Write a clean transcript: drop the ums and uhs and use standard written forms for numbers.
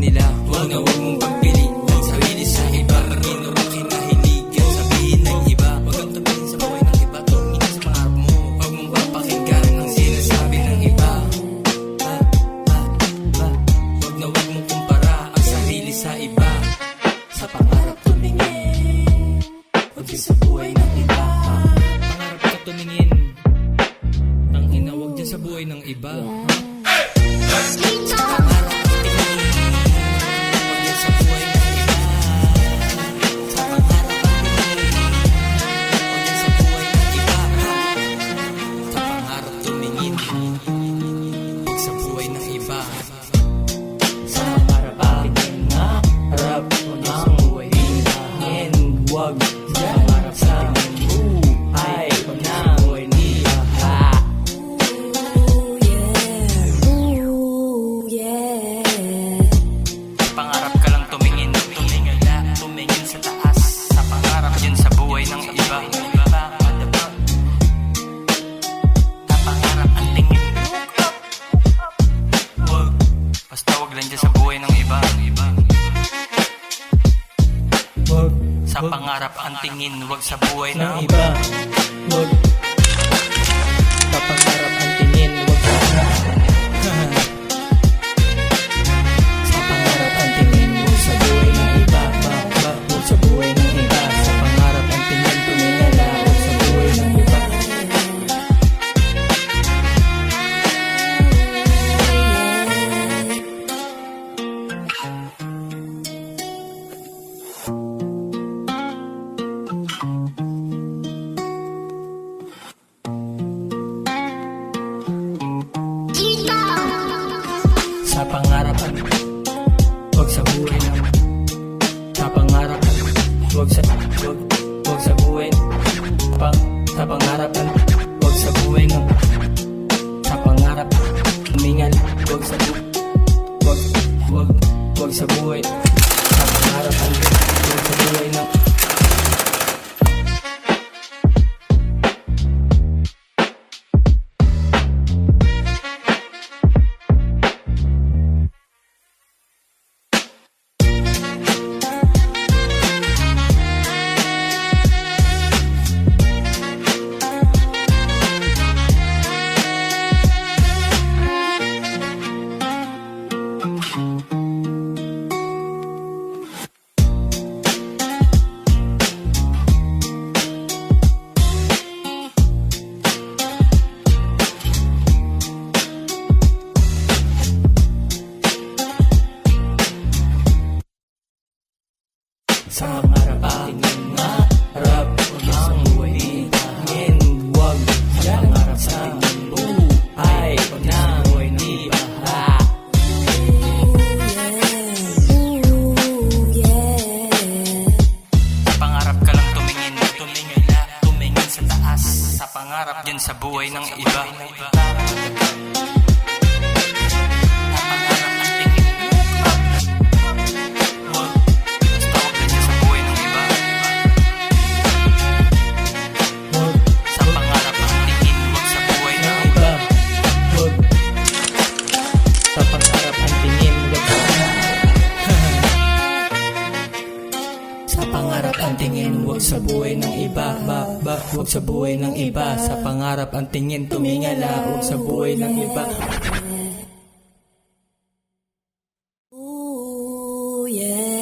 nila. Huwag na huwag mong pagpilitan sarili sa iba. Tingin o kinahiligan sabihin ng iba. Huwag kang tumingin sa buhay ng iba, tumingin sa pangarap mo. Huwag mong papakinggan ang sinasabi ng iba. Huwag na huwag mong kumpara ang sarili sa iba. Sa pangarap tumingin, huwag din sa buhay ng iba. Pangarap ka tumingin, tangina huwag din sa buhay ng iba. Pangarap ka lang tumingin, tumingin la, tumingin sa taas. Sa pangarap yun sa buhay ng iba. Sa pangarap ang tingin, wag, basta wag lang dyan sa buhay ng iba. Wag, sa pangarap ang tingin, wag sa buhay ng iba. Wag, sa pangarap ang tingin, wag sa sa pangarap, wag sa buhay ng sa pangarap, wag sa buhay sa pangarap, wag sa buhay ng sa pangarap, humingal, wag sa buhay sa pangarap, wag sa buhay ng sa pangarap tingin nga harap ang buhay tingin wag sa pangarap sa buhay na buhay ng iba. Sa pangarap ka lang tumingin, tumingin la, tumingin sa taas. Sa pangarap yan sa buhay ng iba. Sa pangarap ang tingin, wag sa buhay ng iba. Wag sa buhay ng iba. Sa pangarap ang tingin, tumingala, wag sa buhay ng iba. Ooh, yeah.